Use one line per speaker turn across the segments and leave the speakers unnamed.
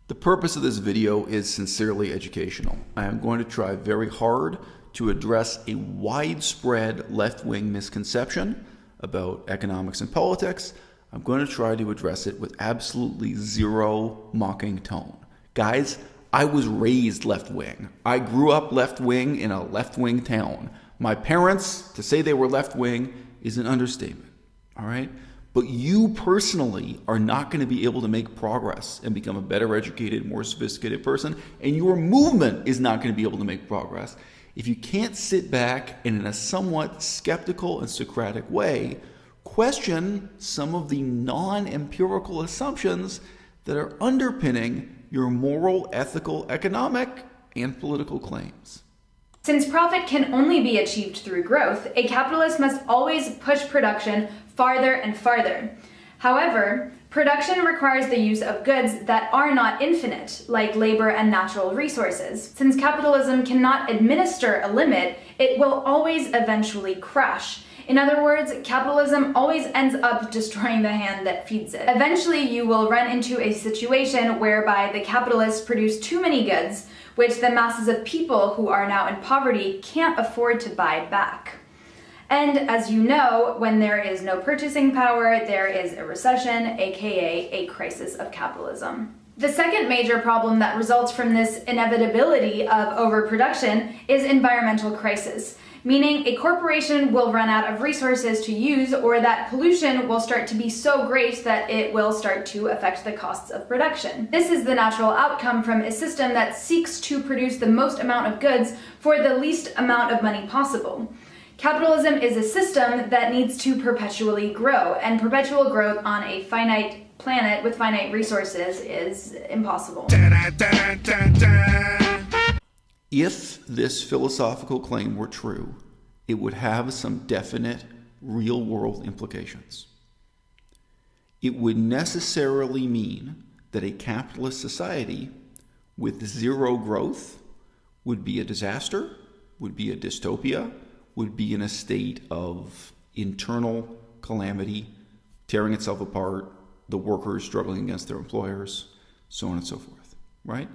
The purpose of this video is sincerely educational. I am going to try very hard to address a widespread left-wing misconception about economics and politics. I'm going to try to address it with absolutely zero mocking tone. Guys, I was raised left-wing. I grew up left-wing in a left-wing town. My parents, to say they were left-wing is an understatement, all right? But you personally are not going to be able to make progress and become a better educated, more sophisticated person, and your movement is not going to be able to make progress if you can't sit back and in a somewhat skeptical and Socratic way question some of the non-empirical assumptions that are underpinning your moral, ethical, economic, and political claims.
Since profit can only be achieved through growth, a capitalist must always push production farther and farther. However, production requires the use of goods that are not infinite, like labor and natural resources. Since capitalism cannot administer a limit, it will always eventually crash. In other words, capitalism always ends up destroying the hand that feeds it. Eventually, you will run into a situation whereby the capitalists produce too many goods, which the masses of people who are now in poverty can't afford to buy back. And as you know, when there is no purchasing power, there is a recession, aka a crisis of capitalism. The second major problem that results from this inevitability of overproduction is environmental crisis, meaning a corporation will run out of resources to use, or that pollution will start to be so great that it will start to affect the costs of production. This is the natural outcome from a system that seeks to produce the most amount of goods for the least amount of money possible. Capitalism is a system that needs to perpetually grow, and perpetual growth on a finite planet with finite resources is impossible.
If this philosophical claim were true, it would have some definite real-world implications. It would necessarily mean that a capitalist society with zero growth would be a disaster, would be a dystopia, would be in a state of internal calamity, tearing itself apart, the workers struggling against their employers, so on and so forth, right?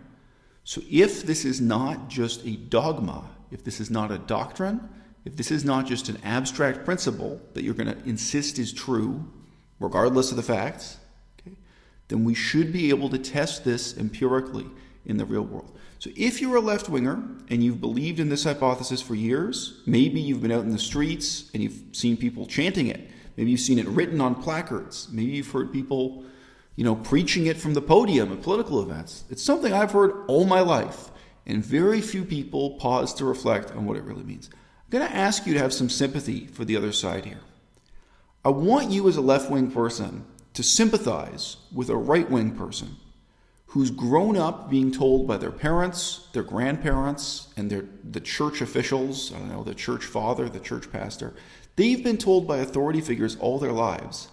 So if this is not just a dogma, if this is not a doctrine, if this is not just an abstract principle that you're going to insist is true, regardless of the facts, okay, then we should be able to test this empirically in the real world. So if you're a left-winger and you've believed in this hypothesis for years, maybe you've been out in the streets and you've seen people chanting it, maybe you've seen it written on placards, maybe you've heard people preaching it from the podium at political events. It's something I've heard all my life, and very few people pause to reflect on what it really means. I'm going to ask you to have some sympathy for the other side here. I want you as a left-wing person to sympathize with a right-wing person who's grown up being told by their parents, their grandparents, and the church officials, the church father, the church pastor. They've been told by authority figures all their lives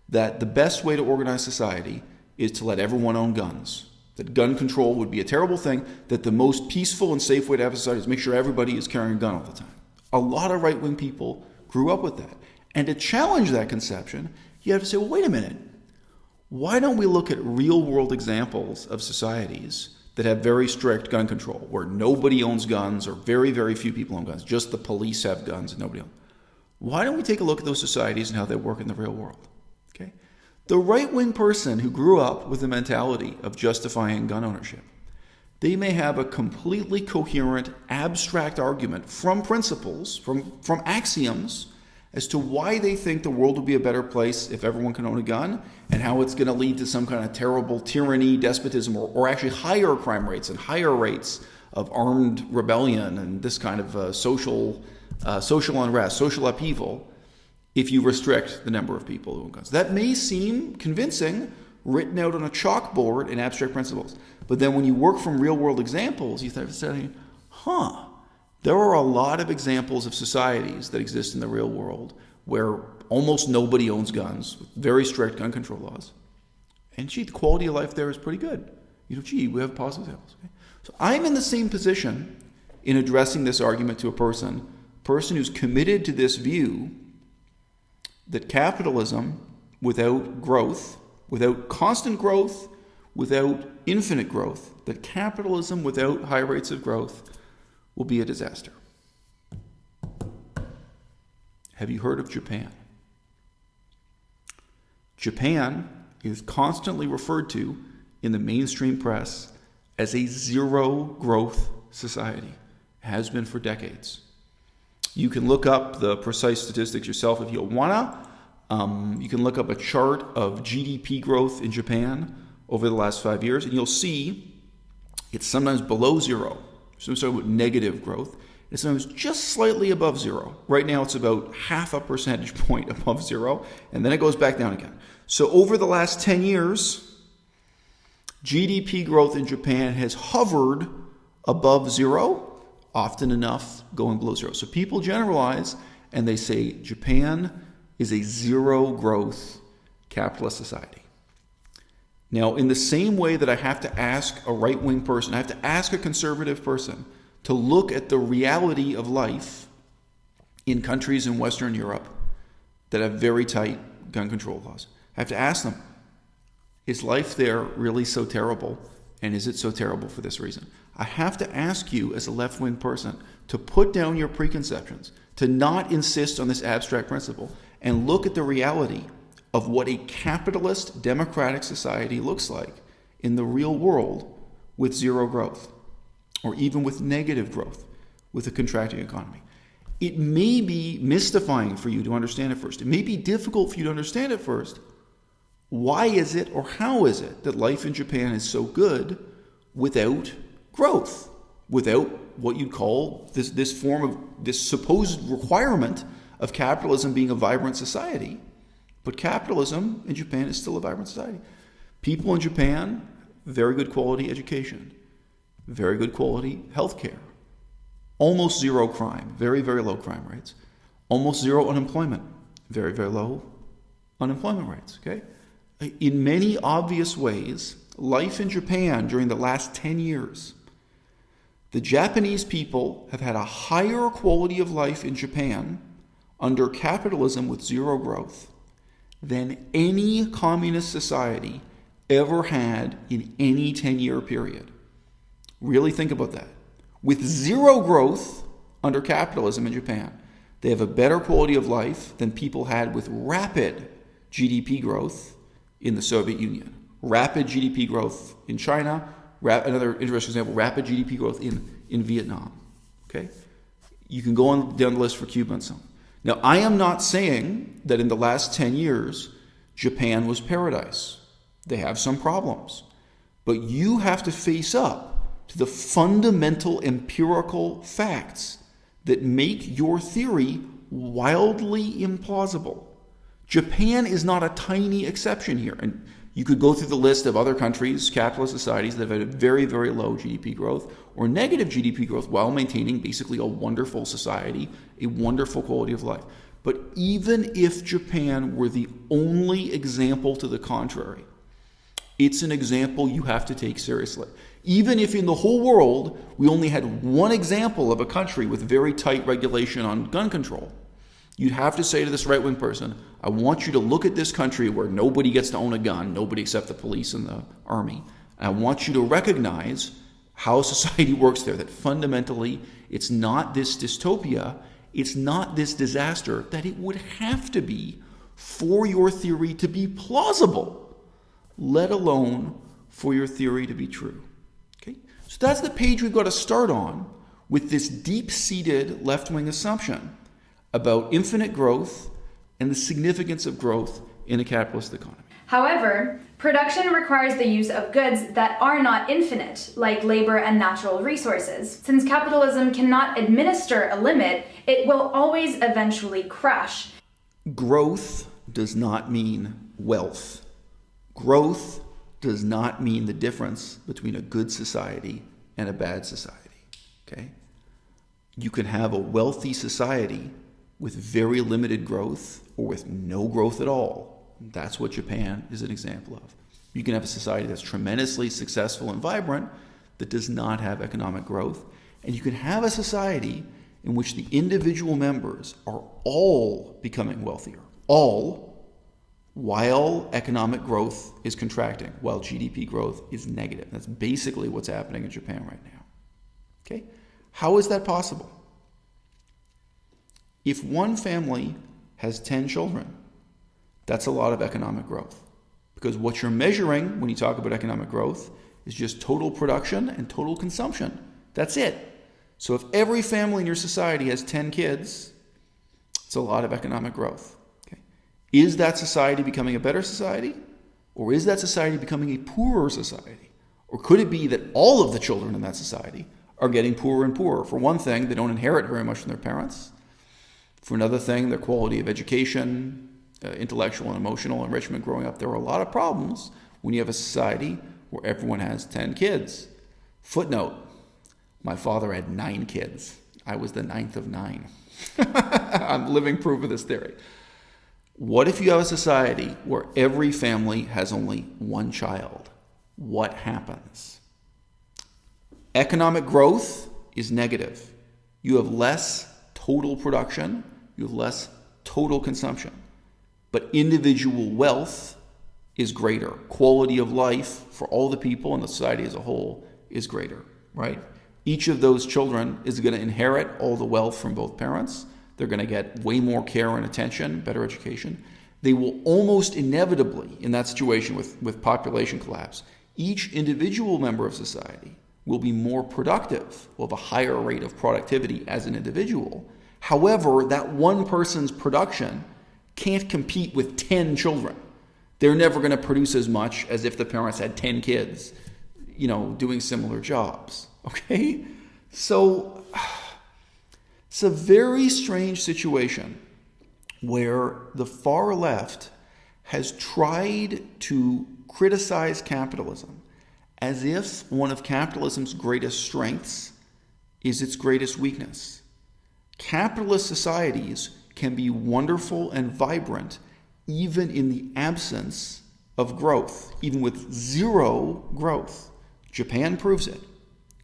that the best way to organize society is to let everyone own guns, that gun control would be a terrible thing, that the most peaceful and safe way to have a society is make sure everybody is carrying a gun all the time. A lot of right-wing people grew up with that. And to challenge that conception, you have to say, well, wait a minute. Why don't we look at real-world examples of societies that have very strict gun control, where nobody owns guns or very, very few people own guns, just the police have guns and nobody else? Why don't we take a look at those societies and how they work in the real world? Okay? The right-wing person who grew up with the mentality of justifying gun ownership, they may have a completely coherent, abstract argument from principles, from axioms, as to why they think the world would be a better place if everyone can own a gun, and how it's going to lead to some kind of terrible tyranny, despotism, or actually higher crime rates and higher rates of armed rebellion and this kind of social unrest, social upheaval, if you restrict the number of people who own guns. That may seem convincing, written out on a chalkboard in abstract principles. But then when you work from real-world examples, you start saying, there are a lot of examples of societies that exist in the real world where almost nobody owns guns, with very strict gun control laws. And the quality of life there is pretty good. We have positive examples. Okay? So I'm in the same position in addressing this argument to a person who's committed to this view that capitalism without growth, without constant growth, without infinite growth, that capitalism without high rates of growth will be a disaster. Have you heard of Japan? Japan is constantly referred to in the mainstream press as a zero growth society. It has been for decades. You can look up the precise statistics yourself if you wanna. You can look up a chart of GDP growth in Japan over the last 5 years, and you'll see it's sometimes below zero, sometimes with negative growth. It's sometimes just slightly above zero. Right now it's about half a percentage point above zero, and then it goes back down again. So over the last 10 years, GDP growth in Japan has hovered above zero, often enough going below zero. So people generalize and they say Japan is a zero growth capitalist society. Now, in the same way that I have to ask a right-wing person, I have to ask a conservative person to look at the reality of life in countries in Western Europe that have very tight gun control laws. I have to ask them, is life there really so terrible? And is it so terrible for this reason? I have to ask you as a left-wing person to put down your preconceptions, to not insist on this abstract principle, and look at the reality of what a capitalist democratic society looks like in the real world with zero growth, or even with negative growth, with a contracting economy. It may be mystifying for you to understand at first. It may be difficult for you to understand at first. Why is it, or how is it, that life in Japan is so good without growth, without what you'd call this form of, this supposed requirement of capitalism being a vibrant society? But capitalism in Japan is still a vibrant society. People in Japan, very good quality education, very good quality healthcare, almost zero crime, very, very low crime rates, almost zero unemployment, very, very low unemployment rates, okay? In many obvious ways, life in Japan during the last 10 years, the Japanese people have had a higher quality of life in Japan under capitalism with zero growth than any communist society ever had in any 10-year period. Really think about that. With zero growth under capitalism in Japan, they have a better quality of life than people had with rapid GDP growth in the Soviet Union, rapid GDP growth in China, another interesting example, rapid GDP growth in Vietnam. Okay, you can go on down the list for Cuba and so on. Now, I am not saying that in the last 10 years, Japan was paradise. They have some problems. But you have to face up to the fundamental empirical facts that make your theory wildly implausible. Japan is not a tiny exception here. And you could go through the list of other countries, capitalist societies, that have had a very, very low GDP growth or negative GDP growth while maintaining basically a wonderful society, a wonderful quality of life. But even if Japan were the only example to the contrary, it's an example you have to take seriously. Even if in the whole world we only had one example of a country with very tight regulation on gun control, you'd have to say to this right-wing person, I want you to look at this country where nobody gets to own a gun, nobody except the police and the army. And I want you to recognize how society works there, that fundamentally it's not this dystopia, it's not this disaster that it would have to be for your theory to be plausible, let alone for your theory to be true. Okay? So that's the page we've got to start on with this deep-seated left-wing assumption about infinite growth and the significance of growth in a capitalist economy.
However, production requires the use of goods that are not infinite, like labor and natural resources. Since capitalism cannot administer a limit, it will always eventually crash.
Growth does not mean wealth. Growth does not mean the difference between a good society and a bad society. Okay? You can have a wealthy society with very limited growth or with no growth at all. That's what Japan is an example of. You can have a society that's tremendously successful and vibrant that does not have economic growth. And you can have a society in which the individual members are all becoming wealthier. All, while economic growth is contracting, while GDP growth is negative. That's basically what's happening in Japan right now. Okay? How is that possible? If one family has 10 children, that's a lot of economic growth. Because what you're measuring when you talk about economic growth is just total production and total consumption. That's it. So if every family in your society has 10 kids, it's a lot of economic growth. Okay? Is that society becoming a better society? Or is that society becoming a poorer society? Or could it be that all of the children in that society are getting poorer and poorer? For one thing, they don't inherit very much from their parents. For another thing, their quality of education, intellectual and emotional enrichment growing up. There are a lot of problems when you have a society where everyone has 10 kids. Footnote, my father had 9 kids. I was the 9th of 9. I'm living proof of this theory. What if you have a society where every family has only one child? What happens? Economic growth is negative. You have less total production, you have less total consumption. But individual wealth is greater. Quality of life for all the people in the society as a whole is greater, right? Each of those children is going to inherit all the wealth from both parents. They're going to get way more care and attention, better education. They will almost inevitably, in that situation with population collapse, each individual member of society will be more productive, will have a higher rate of productivity as an individual. However, that one person's production can't compete with 10 children. They're never going to produce as much as if the parents had 10 kids, doing similar jobs. Okay? So it's a very strange situation where the far left has tried to criticize capitalism as if one of capitalism's greatest strengths is its greatest weakness. Capitalist societies can be wonderful and vibrant even in the absence of growth, even with zero growth. Japan proves it.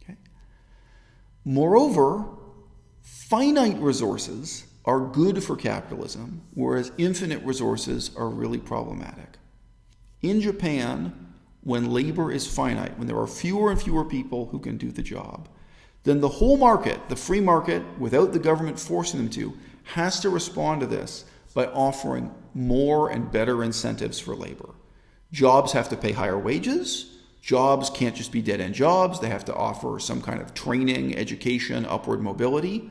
Okay? Moreover, finite resources are good for capitalism, whereas infinite resources are really problematic. In Japan, when labor is finite, when there are fewer and fewer people who can do the job, then the whole market, the free market, without the government forcing them to, has to respond to this by offering more and better incentives for labor. Jobs have to pay higher wages. Jobs can't just be dead-end jobs. They have to offer some kind of training, education, upward mobility.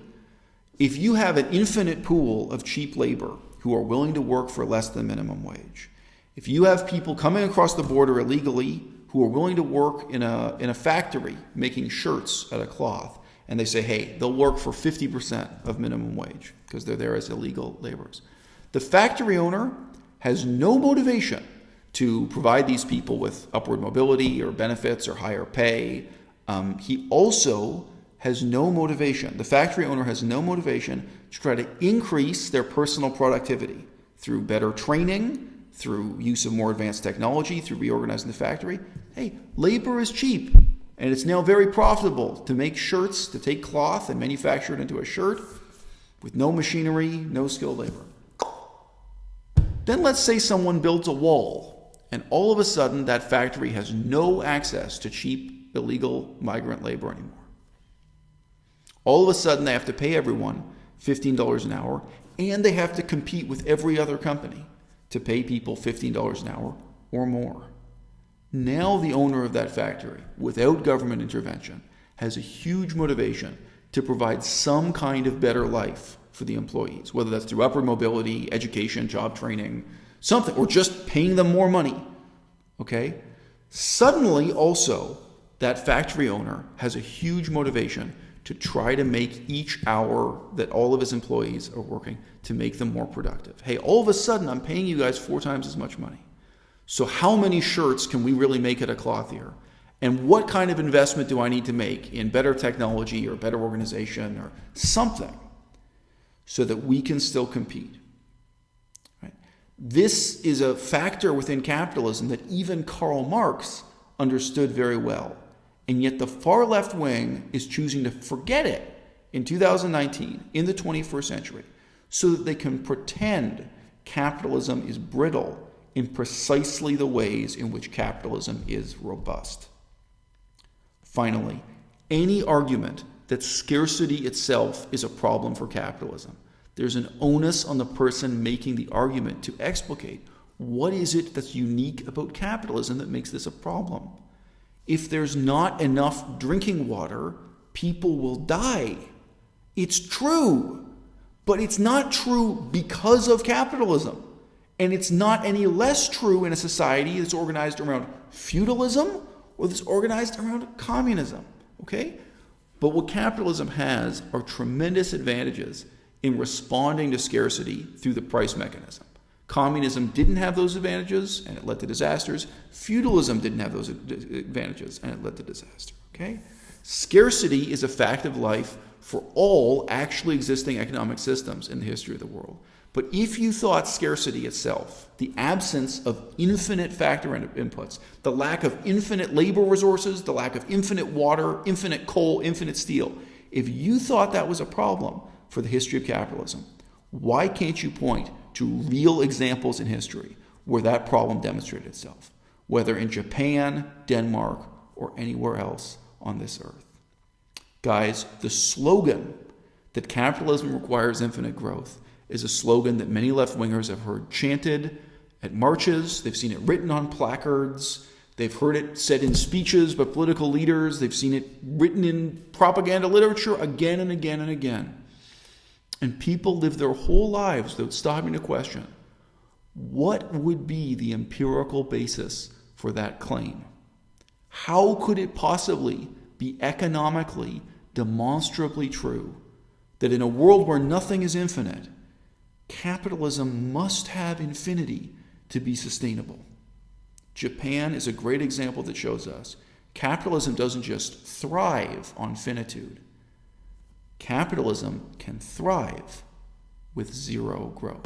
If you have an infinite pool of cheap labor who are willing to work for less than minimum wage, if you have people coming across the border illegally who are willing to work in a factory making shirts out of cloth, and they say, hey, they'll work for 50% of minimum wage because they're there as illegal laborers. The factory owner has no motivation to provide these people with upward mobility or benefits or higher pay. He also has no motivation. The factory owner has no motivation to try to increase their personal productivity through better training, through use of more advanced technology, through reorganizing the factory. Hey, labor is cheap, and it's now very profitable to make shirts, to take cloth and manufacture it into a shirt with no machinery, no skilled labor. Then let's say someone builds a wall, and all of a sudden that factory has no access to cheap, illegal migrant labor anymore. All of a sudden they have to pay everyone $15 an hour, and they have to compete with every other company to pay people $15 an hour or more. Now the owner of that factory, without government intervention, has a huge motivation to provide some kind of better life for the employees, whether that's through upward mobility, education, job training, something, or just paying them more money. Okay? Suddenly also, that factory owner has a huge motivation to try to make each hour that all of his employees are working, to make them more productive. Hey, all of a sudden I'm paying you guys 4 times as much money. So how many shirts can we really make at a clothier? And what kind of investment do I need to make in better technology or better organization or something so that we can still compete? Right? This is a factor within capitalism that even Karl Marx understood very well. And yet the far left wing is choosing to forget it in 2019, in the 21st century, so that they can pretend capitalism is brittle in precisely the ways in which capitalism is robust. Finally, any argument that scarcity itself is a problem for capitalism, there's an onus on the person making the argument to explicate what is it that's unique about capitalism that makes this a problem. If there's not enough drinking water, people will die. It's true, but it's not true because of capitalism. And it's not any less true in a society that's organized around feudalism or that's organized around communism, okay? But what capitalism has are tremendous advantages in responding to scarcity through the price mechanism. Communism didn't have those advantages, and it led to disasters. Feudalism didn't have those advantages, and it led to disaster, okay? Scarcity is a fact of life for all actually existing economic systems in the history of the world. But if you thought scarcity itself, the absence of infinite factor inputs, the lack of infinite labor resources, the lack of infinite water, infinite coal, infinite steel, if you thought that was a problem for the history of capitalism, why can't you point to real examples in history where that problem demonstrated itself, whether in Japan, Denmark, or anywhere else on this earth? Guys, the slogan that capitalism requires infinite growth is a slogan that many left-wingers have heard chanted at marches. They've seen it written on placards. They've heard it said in speeches by political leaders. They've seen it written in propaganda literature again and again and again. And people live their whole lives without stopping to question, what would be the empirical basis for that claim? How could it possibly be economically, demonstrably true that in a world where nothing is infinite, capitalism must have infinity to be sustainable? Japan is a great example that shows us capitalism doesn't just thrive on finitude. Capitalism can thrive with zero growth.